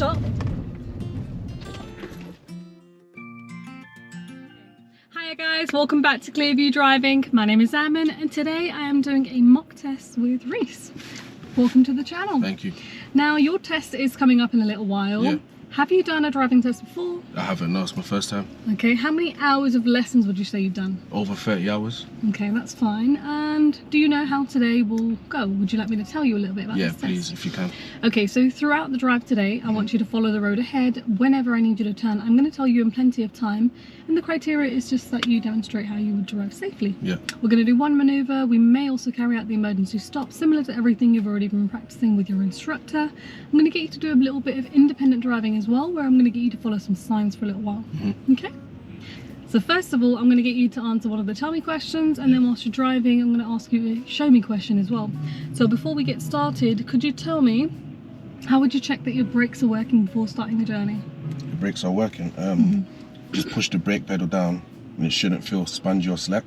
stop. Hiya guys, welcome back to Clearview Driving. My name is Amin and today I am doing a mock test with Reece. Welcome to the channel. Thank you. Now your test is coming up in a little while. Yeah. Have you done a driving test before? I haven't, no, it's my first time. Okay, how many hours of lessons would you say you've done? Over 30 hours. Okay, that's fine. And do you know how today will go? Would you like me to tell you a little bit about this test? Yeah, please, if you can. Okay, so throughout the drive today, I want you to follow the road ahead. Whenever I need you to turn, I'm going to tell you in plenty of time. And the criteria is just that you demonstrate how you would drive safely. Yeah. We're going to do one manoeuvre. We may also carry out the emergency stop, similar to everything you've already been practicing with your instructor. I'm going to get you to do a little bit of independent driving as well, where I'm going to get you to follow some signs for a little while. Okay? So first of all, I'm going to get you to answer one of the tell me questions, and then whilst you're driving, I'm going to ask you a show me question as well. So before we get started, could you tell me, how would you check that your brakes are working before starting the journey? The brakes are working. Just push the brake pedal down and it shouldn't feel spongy or slack.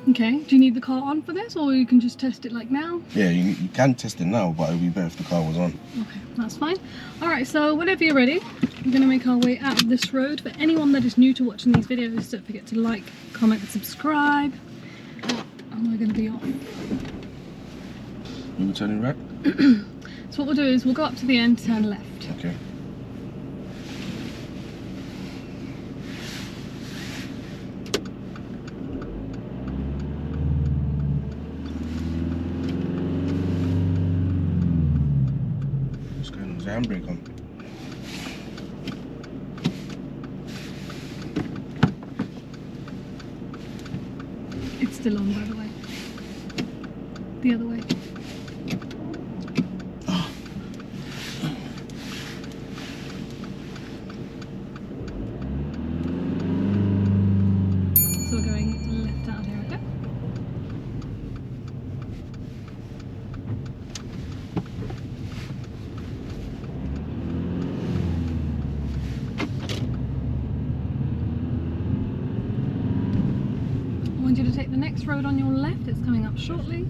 Okay, do you need the car on for this, or you can just test it like now? Yeah, you can test it now, but it would be better if the car was on. Okay, that's fine. Alright, so whenever you're ready, we're going to make our way out of this road. For anyone that is new to watching these videos, don't forget to like, comment and subscribe. And we're going to be off. You were turning right? So what we'll do is we'll go up to the end, turn left. Okay. What's going on? Is the handbrake on? It's still on, by the way. The other way. So we're going left out of here, okay? I want you to take the next road on your left, it's coming up shortly.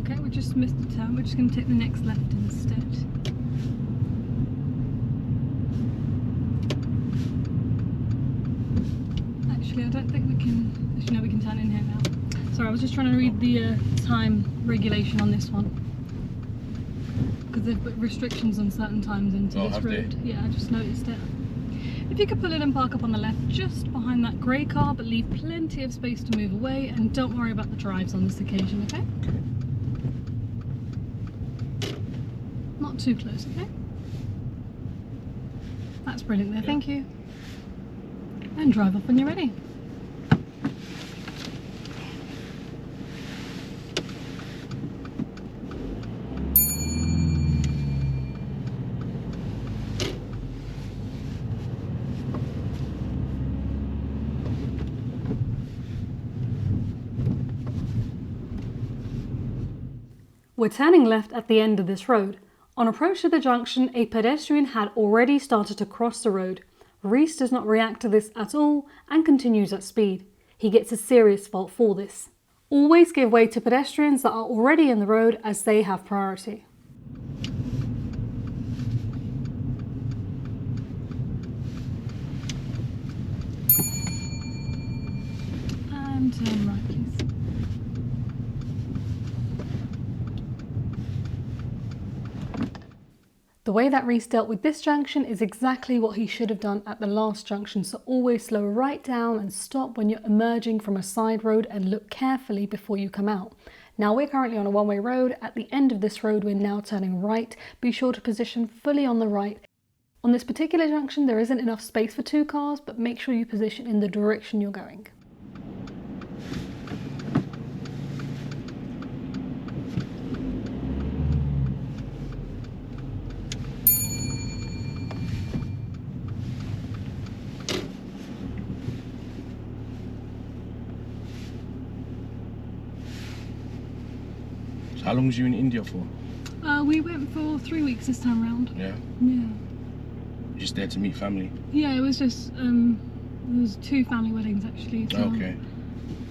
Okay, we just missed the turn, we're just going to take the next left instead. Actually, I don't think we can, actually no, we can turn in here now. Sorry, I was just trying to read the time regulation on this one. Because they've put restrictions on certain times into this road. Yeah, I just noticed it. If you could pull in and park up on the left just behind that grey car, but leave plenty of space to move away, and don't worry about the drives on this occasion, okay? Not too close, okay? That's brilliant there, thank you. And drive off when you're ready. We're turning left at the end of this road. On approach to the junction, a pedestrian had already started to cross the road. Reece does not react to this at all and continues at speed. He gets a serious fault for this. Always give way to pedestrians that are already in the road, as they have priority. And turn right, please. The way that Reece dealt with this junction is exactly what he should have done at the last junction, so always slow right down and stop when you're emerging from a side road and look carefully before you come out. Now we're currently on a one-way road. At the end of this road we're now turning right. Be sure to position fully on the right. On this particular junction there isn't enough space for two cars, but make sure you position in the direction you're going. How long was you in India for? We went for 3 weeks this time round. Yeah? Yeah. Just there to meet family? Yeah, it was just There was 2 family weddings actually. So Okay.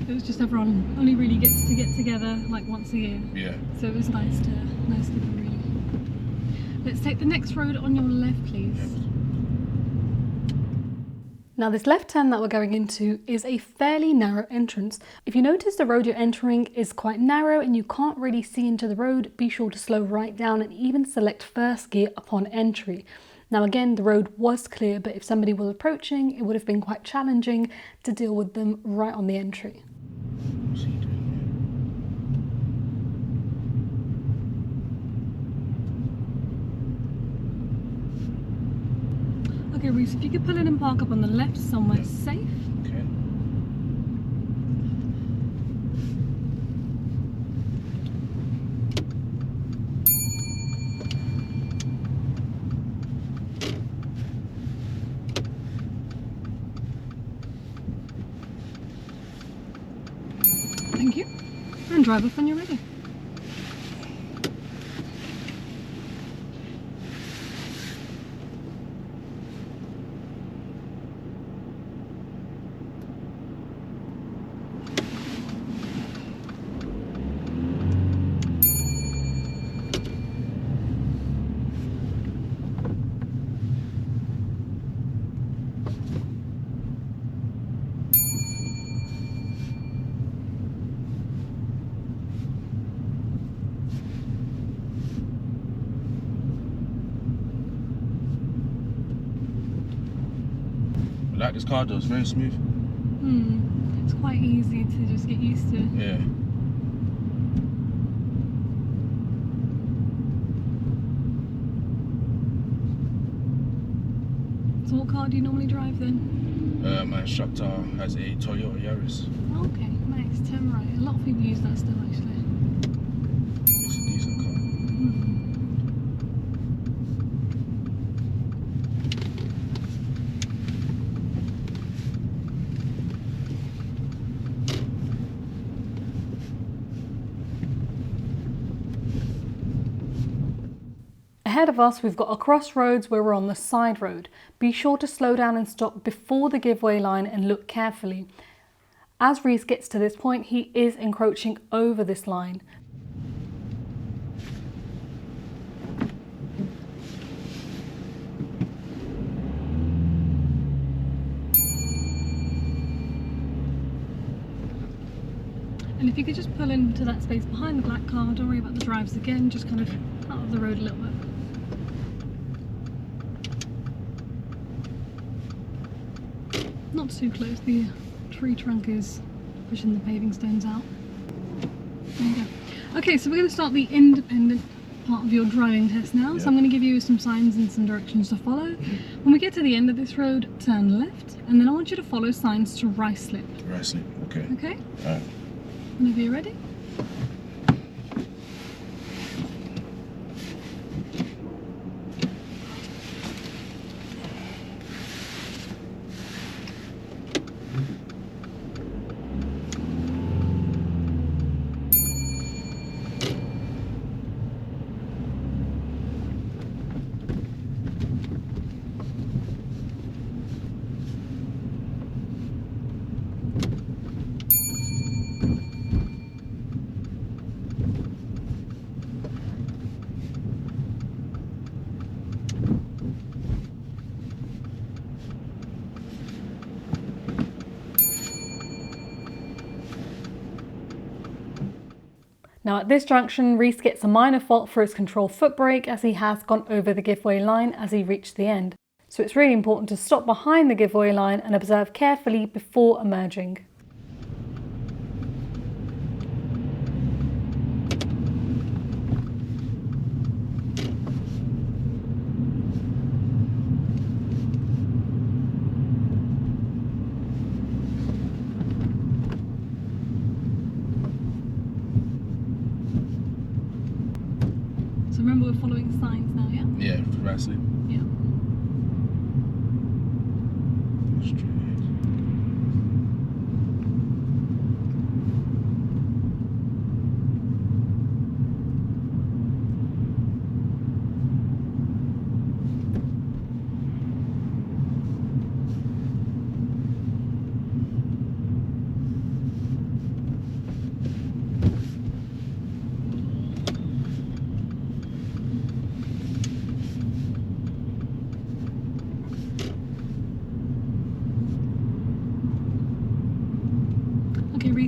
it was just everyone only really gets to get together like once a year. Yeah. So it was nice to be really. Let's take the next road on your left, please. Yep. Now this left turn that we're going into is a fairly narrow entrance. If you notice the road you're entering is quite narrow and you can't really see into the road, be sure to slow right down and even select first gear upon entry. Now again, the road was clear, but if somebody was approaching, it would have been quite challenging to deal with them right on the entry. What's he doing Okay, Reece, if you could pull in and park up on the left somewhere safe. here? Okay. Thank you. And drive off when you're ready. I like this car though, it's very smooth. It's quite easy to just get used to. Yeah. So what car do you normally drive then? My instructor has a Toyota Yaris. Okay, nice, turn right. A lot of people use that still actually. It's a decent car. Ahead of us, we've got a crossroads where we're on the side road. Be sure to slow down and stop before the giveaway line and look carefully. As Reece gets to this point, he is encroaching over this line. And if you could just pull into that space behind the black car, don't worry about the drives again, just kind of out of the road a little bit. Not too close, the tree trunk is pushing the paving stones out. There you go. Okay, so we're going to start the independent part of your driving test now. So I'm going to give you some signs and some directions to follow. When we get to the end of this road, turn left, and then I want you to follow signs to right slip. Right slip, okay. Okay? Alright. Whenever you're ready. Now at this junction, Reece gets a minor fault for his control foot brake as he has gone over the giveaway line as he reached the end. So it's really important to stop behind the giveaway line and observe carefully before emerging. So remember, we're following signs now, yeah? Yeah, right slip. Yeah. Straight.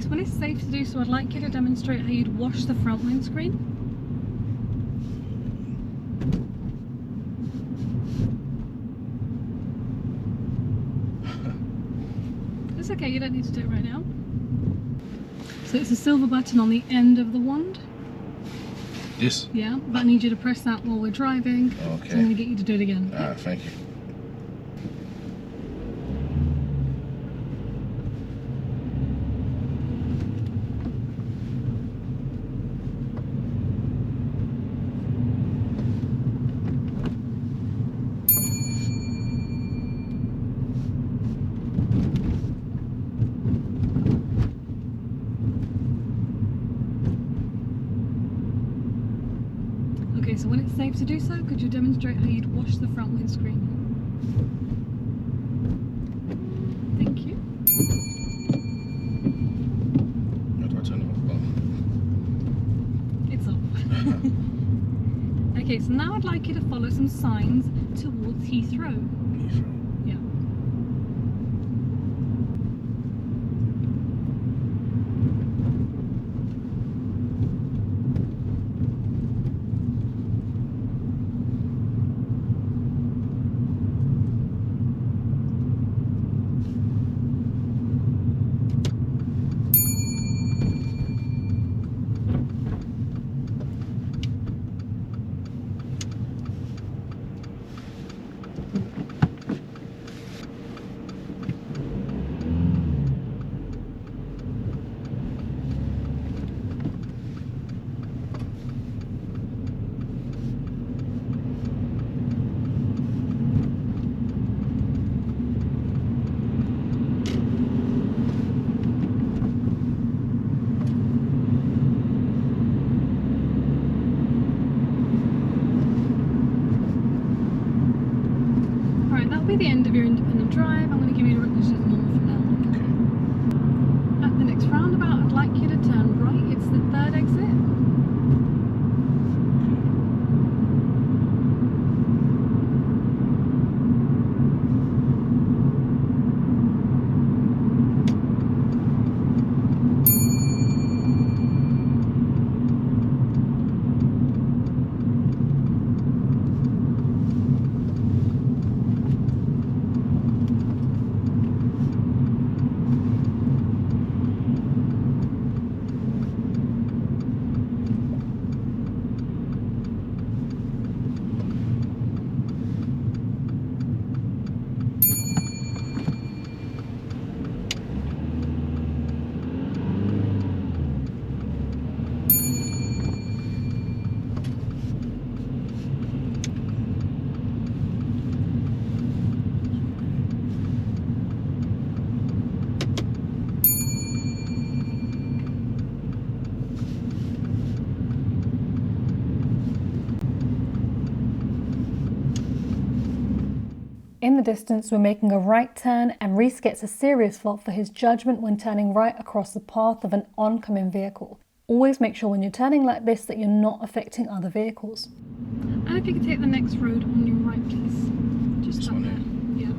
so when it's safe to do so, I'd like you to demonstrate how you'd wash the front windscreen. It's okay, you don't need to do it right now. So it's a silver button on the end of the wand. This? Yeah, but I need you to press that while we're driving. Okay. So I'm going to get you to do it again. Alright, thank you. Okay, so when it's safe to do so, could you demonstrate how you'd wash the front windscreen? Thank you. How do I turn it off? It's off. Okay, so now I'd like you to follow some signs towards Heathrow. Yeah. The end of your independent drive. I'm going to give you directions as normal for now. At the next roundabout, I'd like you to turn right. It's the third exit. In the distance, we're making a right turn and Reece gets a serious fault for his judgment when turning right across the path of an oncoming vehicle. Always make sure when you're turning like this that you're not affecting other vehicles. And if you could take the next road on your right, please. Just up there. Yeah.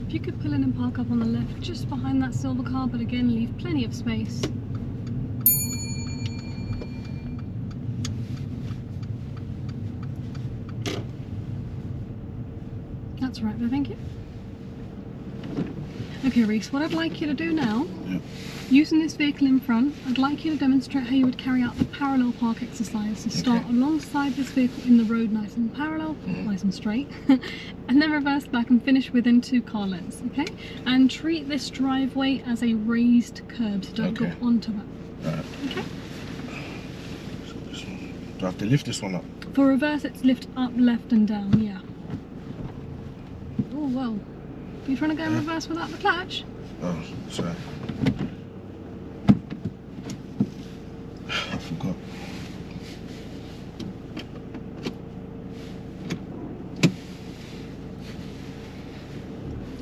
You could pull in and park up on the left just behind that silver car, but again leave plenty of space. That's right there, thank you. Okay, Reece, what I'd like you to do now, Yeah. using this vehicle in front, I'd like you to demonstrate how you would carry out the parallel park exercise. So start alongside this vehicle in the road nice and parallel, nice and straight, and then reverse back and finish within 2 car lengths, okay? And treat this driveway as a raised curb, so don't go onto that. Alright. Okay? So this one. Do I have to lift this one up? For reverse, it's lift up, left and down, yeah. Oh, whoa. You trying to go in reverse without the clutch? Oh, sorry. I forgot.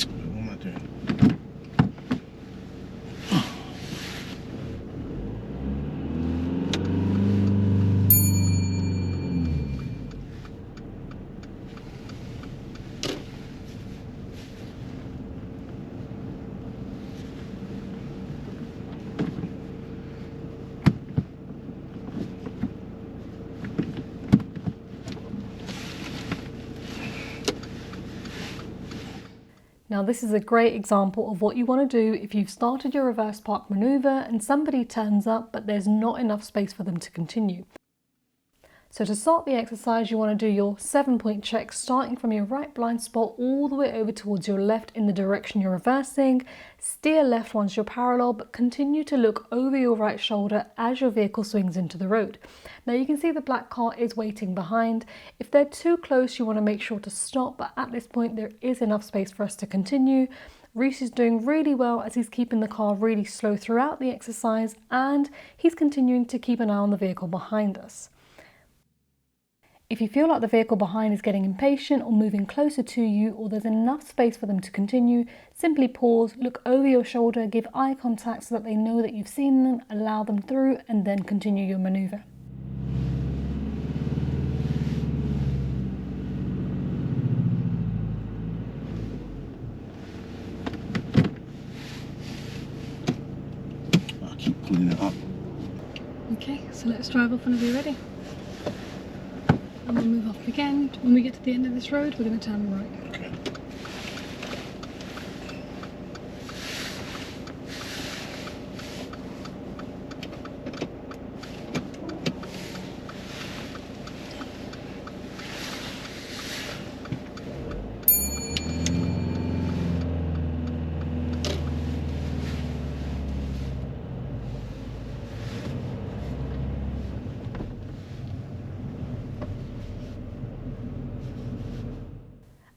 What am I doing? Now this is a great example of what you want to do if you've started your reverse park maneuver and somebody turns up but there's not enough space for them to continue. So to start the exercise, you want to do your 7-point check, starting from your right blind spot all the way over towards your left in the direction you're reversing. Steer left once you're parallel, but continue to look over your right shoulder as your vehicle swings into the road. Now you can see the black car is waiting behind. If they're too close, you want to make sure to stop, but at this point there is enough space for us to continue. Reece is doing really well as he's keeping the car really slow throughout the exercise, and he's continuing to keep an eye on the vehicle behind us. If you feel like the vehicle behind is getting impatient or moving closer to you, or there's enough space for them to continue, simply pause, look over your shoulder, give eye contact so that they know that you've seen them, allow them through, and then continue your maneuver. I keep pulling it up. Okay, so let's drive off whenever you're ready. And we'll move off again. When we get to the end of this road, we're going to turn right. Okay.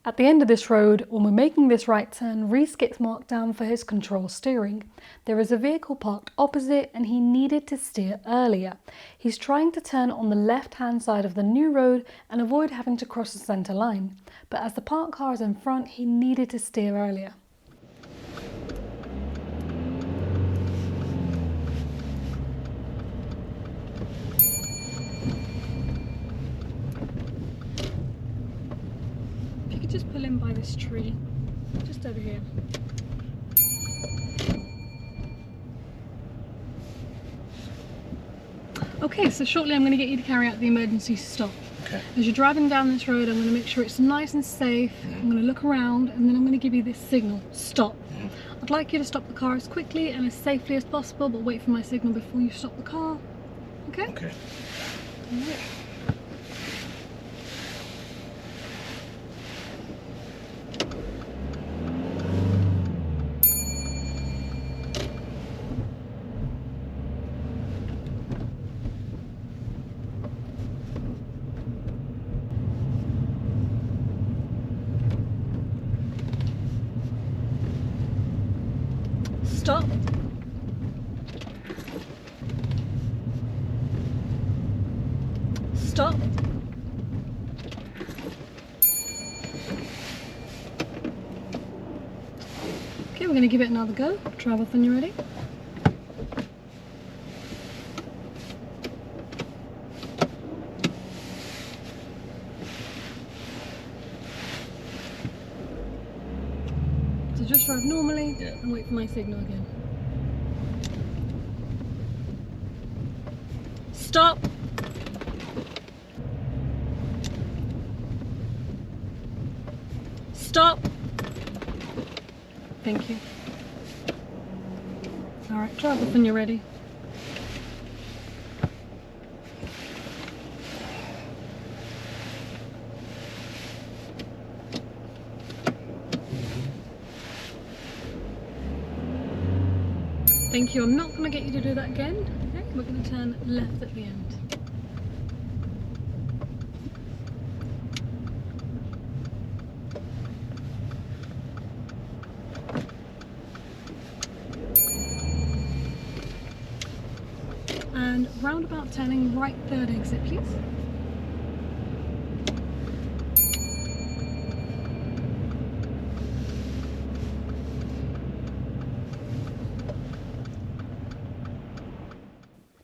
At the end of this road, when we're making this right turn, Reece gets marked down for his control steering. There is a vehicle parked opposite and he needed to steer earlier. He's trying to turn on the left-hand side of the new road and avoid having to cross the centre line. But as the parked car is in front, he needed to steer earlier. Just pull in by this tree, just over here. Okay, so shortly I'm going to get you to carry out the emergency stop. Okay. As you're driving down this road, I'm going to make sure it's nice and safe. I'm going to look around and then I'm going to give you this signal, stop. I'd like you to stop the car as quickly and as safely as possible, but wait for my signal before you stop the car. Okay? Okay. All right. Stop. Stop. Okay, we're going to give it another go. Drive off when you're ready. So just drive normally and wait for my signal again. Stop. Stop. Thank you. Alright, drive off when you're ready. Thank you, I'm not going to get you to do that again. Okay, we're going to turn left at the end. And roundabout turning right third exit, please.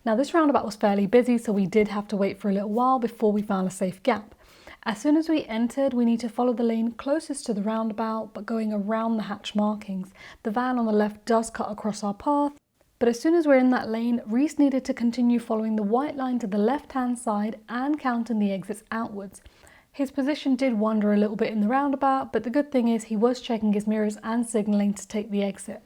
Now this roundabout was fairly busy, so we did have to wait for a little while before we found a safe gap. As soon as we entered, we need to follow the lane closest to the roundabout, but going around the hatch markings. The van on the left does cut across our path, but as soon as we're in that lane, Reece needed to continue following the white line to the left-hand side and counting the exits outwards. His position did wander a little bit in the roundabout, but the good thing is he was checking his mirrors and signalling to take the exit.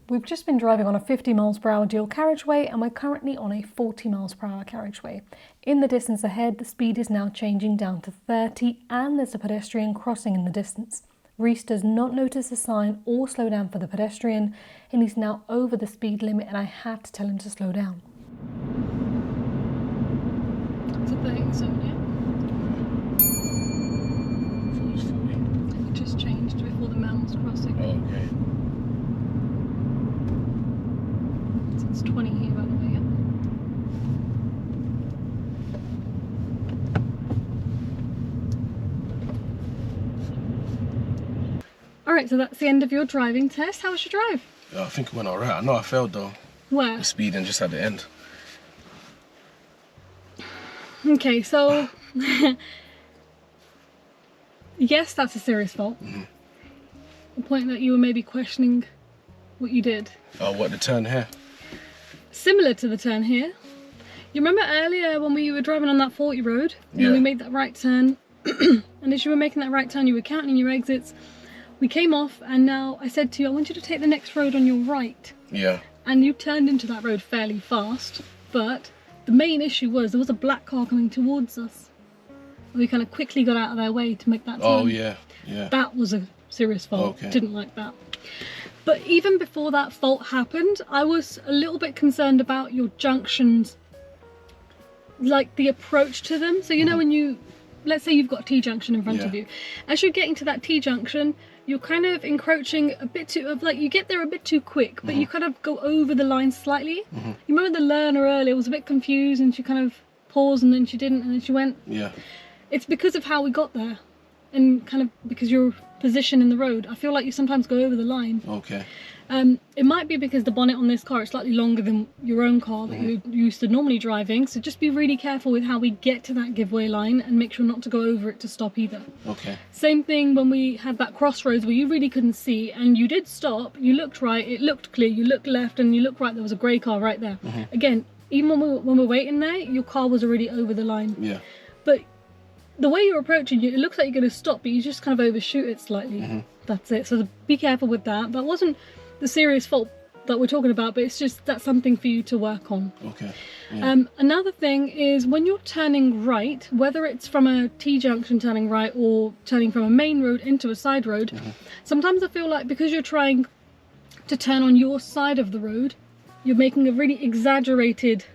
We've just been driving on a 50 miles per hour dual carriageway and we're currently on a 40 miles per hour carriageway. In the distance ahead, the speed is now changing down to 30 and there's a pedestrian crossing in the distance. Reece does not notice a sign or slow down for the pedestrian and he's now over the speed limit and I had to tell him to slow down. It's a 30 zone, yeah? It just changed before the man was crossing. Oh, okay. It's 20 here, by the way, yeah. Alright, so that's the end of your driving test. How was your drive? I think it went alright. I know I failed though. Where? The speeding just at the end. Okay, so yes, that's a serious fault. The point that you were maybe questioning what you did. Oh, what, the turn here? Similar to the turn here. You remember earlier when we were driving on that 40 road and we made that right turn and as you were making that right turn you were counting your exits. We came off and now I said to you, I want you to take the next road on your right. Yeah. And you turned into that road fairly fast, but the main issue was there was a black car coming towards us. We kind of quickly got out of their way to make that turn. Oh yeah, yeah. That was a serious fault. Okay. Didn't like that. But even before that fault happened, I was a little bit concerned about your junctions, like the approach to them. So you know when you, let's say you've got a T-junction in front of you. As you're getting to that T-junction, you're kind of encroaching a bit too, like you get there a bit too quick, but you kind of go over the line slightly. You remember the learner earlier was a bit confused and she kind of paused and then she didn't and then she went. Yeah. It's because of how we got there and kind of because your position in the road. I feel like you sometimes go over the line. Okay. It might be because the bonnet on this car is slightly longer than your own car that you're used to normally driving, so just be really careful with how we get to that giveaway line and make sure not to go over it to stop either. Okay. Same thing when we had that crossroads where you really couldn't see and you did stop, you looked right, it looked clear, you looked left and you looked right, there was a grey car right there. Again, even when we're waiting there, your car was already over the line. Yeah. But the way you're approaching it looks like you're going to stop, but you just kind of overshoot it slightly. That's it. So be careful with that. That wasn't the serious fault that we're talking about, but it's just that's something for you to work on. Okay. Yeah. Another thing is when you're turning right, whether it's from a T-junction turning right or turning from a main road into a side road, sometimes I feel like because you're trying to turn on your side of the road, you're making a really exaggerated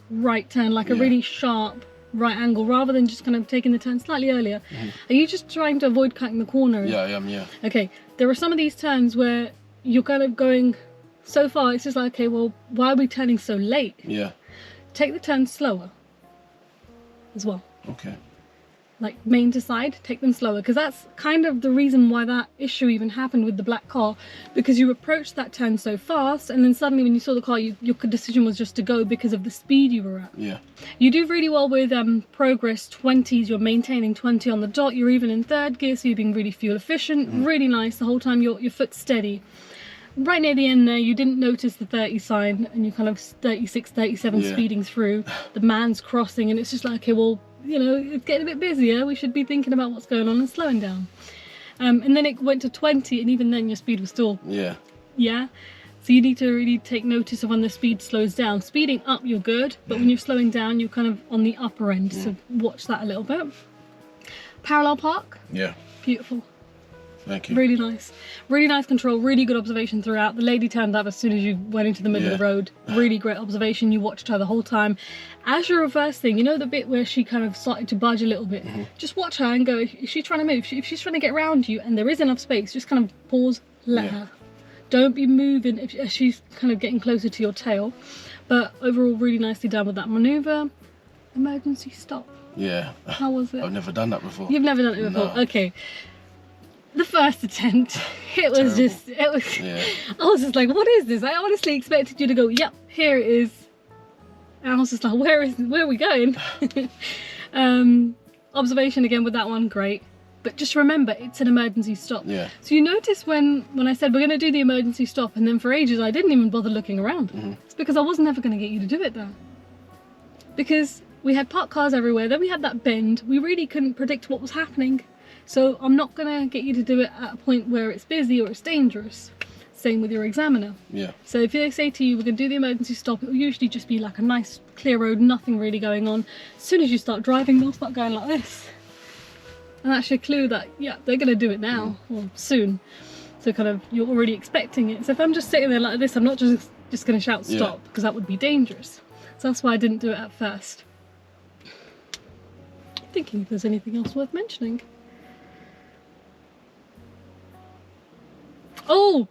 right turn, like a really sharp right angle, rather than just kind of taking the turn slightly earlier. Are you just trying to avoid cutting the corner? Yeah, I am, yeah. Okay, there are some of these turns where you're kind of going so far, it's just like, okay, well, why are we turning so late? Yeah. Take the turn slower as well. Okay. like main to side, take them slower, because that's kind of the reason why that issue even happened with the black car, because you approached that turn so fast, and then suddenly when you saw the car, your decision was just to go because of the speed you were at. Yeah. You do really well with progress 20s, you're maintaining 20 on the dot, you're even in third gear, so you're being really fuel efficient, really nice the whole time, your foot's steady. Right near the end there, you didn't notice the 30 sign, and you're kind of 36, 37 speeding through, the man's crossing, and it's just like, okay, well, you know, it's getting a bit busier, we should be thinking about what's going on and slowing down. And then it went to 20, and even then your speed was still... Yeah. So you need to really take notice of when the speed slows down. Speeding up, you're good, but when you're slowing down, you're kind of on the upper end, so watch that a little bit. Parallel park. Yeah. Beautiful. Thank you. Really nice control, really good observation throughout. The lady turned up as soon as you went into the middle of the road. Really great observation, you watched her the whole time. As you're reversing, you know the bit where she kind of started to budge a little bit? Just watch her and go, is she trying to move? If she's trying to get around you and there is enough space, just kind of pause, let her. Don't be moving if she's kind of getting closer to your tail. But overall, really nicely done with that manoeuvre. Emergency stop. Yeah. How was it? I've never done that before. You've never done it before? No. Okay. The first attempt, it was terrible. I was just like, what is this? I honestly expected you to go, yep, here it is. And I was just like, where are we going? Observation again with that one, great. But just remember, it's an emergency stop. Yeah. So you notice when I said we're going to do the emergency stop, and then for ages I didn't even bother looking around. It's because I was never going to get you to do it there. Because we had parked cars everywhere, then we had that bend, we really couldn't predict what was happening. So I'm not going to get you to do it at a point where it's busy or it's dangerous. Same with your examiner. Yeah. So if they say to you, we're going to do the emergency stop, it will usually just be like a nice clear road, nothing really going on. As soon as you start driving, they'll start going like this. And that's your clue that, yeah, they're going to do it now or soon. So kind of, you're already expecting it. So if I'm just sitting there like this, I'm not just going to shout stop, because that would be dangerous. So that's why I didn't do it at first. Thinking if there's anything else worth mentioning. Oh,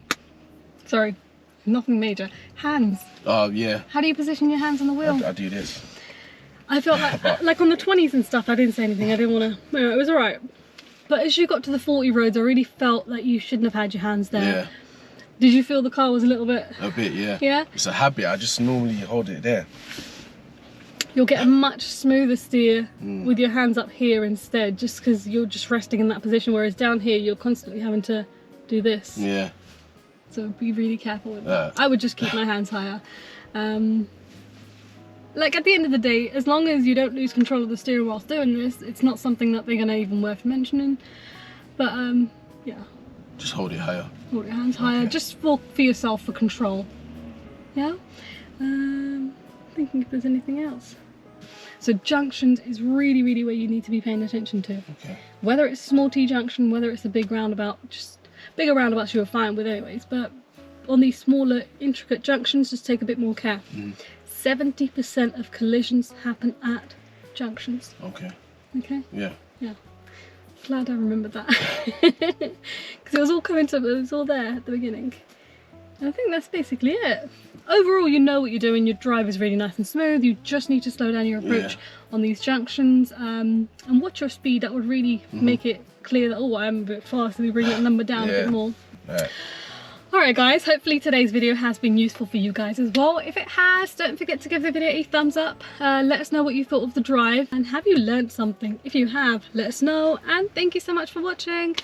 sorry, nothing major. Hands. Oh, yeah. How do you position your hands on the wheel? I do this. I felt like on the 20s and stuff, I didn't say anything. I didn't want to, it was all right. But as you got to the 40 roads, I really felt like you shouldn't have had your hands there. Yeah. Did you feel the car was a little bit? A bit, yeah. Yeah? It's a habit. I just normally hold it there. You'll get a much smoother steer with your hands up here instead, just because you're just resting in that position, whereas down here, you're constantly having to do this. Yeah. So be really careful with that. I would just keep my hands higher. Like at the end of the day, as long as you don't lose control of the steering whilst doing this, it's not something that they're gonna even worth mentioning. But yeah. Just hold it higher. Hold your hands higher, just for yourself, for control. Yeah. Thinking if there's anything else. So junctions is really, really where you need to be paying attention to. Okay. Whether it's a small T junction, whether it's a big roundabout, just bigger roundabouts you were fine with anyways, but on these smaller, intricate junctions, just take a bit more care. 70% of collisions happen at junctions. Okay. Okay? Yeah. Yeah. Glad I remembered that. Because it was all coming to, it was all there at the beginning. And I think that's basically it. Overall, you know what you're doing, your drive is really nice and smooth, you just need to slow down your approach on these junctions, and watch your speed. That would really make it clear that, oh, I'm a bit fast, so we bring that number down a bit more. Alright guys, hopefully today's video has been useful for you guys as well. If it has, don't forget to give the video a thumbs up. Let us know what you thought of the drive, and have you learned something? If you have, let us know, and thank you so much for watching.